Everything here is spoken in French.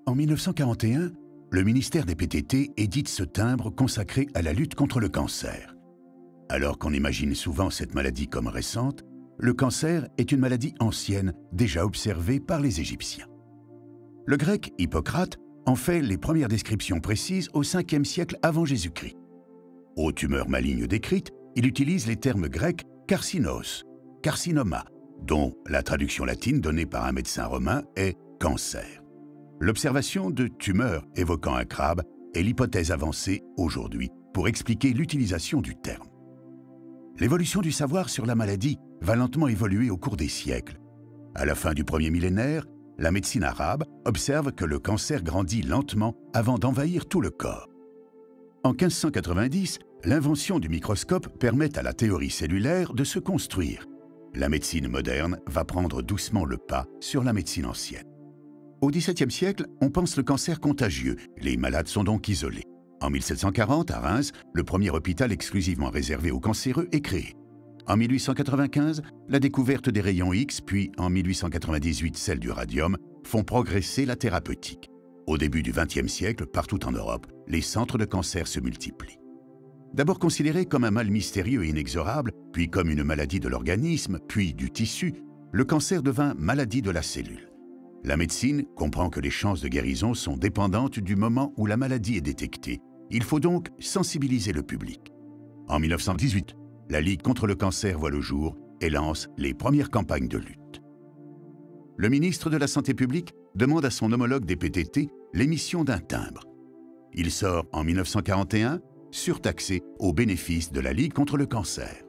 En 1941, le ministère des PTT édite ce timbre consacré à la lutte contre le cancer. Alors qu'on imagine souvent cette maladie comme récente, le cancer est une maladie ancienne, déjà observée par les Égyptiens. Le grec Hippocrate en fait les premières descriptions précises au 5e siècle avant Jésus-Christ. Aux tumeurs malignes décrites, il utilise les termes grecs carcinos, carcinoma, dont la traduction latine donnée par un médecin romain est cancer. L'observation de tumeurs évoquant un crabe est l'hypothèse avancée aujourd'hui pour expliquer l'utilisation du terme. L'évolution du savoir sur la maladie va lentement évoluer au cours des siècles. À la fin du premier millénaire, la médecine arabe observe que le cancer grandit lentement avant d'envahir tout le corps. En 1590, l'invention du microscope permet à la théorie cellulaire de se construire. La médecine moderne va prendre doucement le pas sur la médecine ancienne. Au XVIIe siècle, on pense le cancer contagieux. Les malades sont donc isolés. En 1740, à Reims, le premier hôpital exclusivement réservé aux cancéreux est créé. En 1895, la découverte des rayons X, puis en 1898 celle du radium, font progresser la thérapeutique. Au début du XXe siècle, partout en Europe, les centres de cancer se multiplient. D'abord considéré comme un mal mystérieux et inexorable, puis comme une maladie de l'organisme, puis du tissu, le cancer devint maladie de la cellule. La médecine comprend que les chances de guérison sont dépendantes du moment où la maladie est détectée. Il faut donc sensibiliser le public. En 1918, la Ligue contre le cancer voit le jour et lance les premières campagnes de lutte. Le ministre de la Santé publique demande à son homologue des PTT l'émission d'un timbre. Il sort en 1941, surtaxé au bénéfice de la Ligue contre le cancer.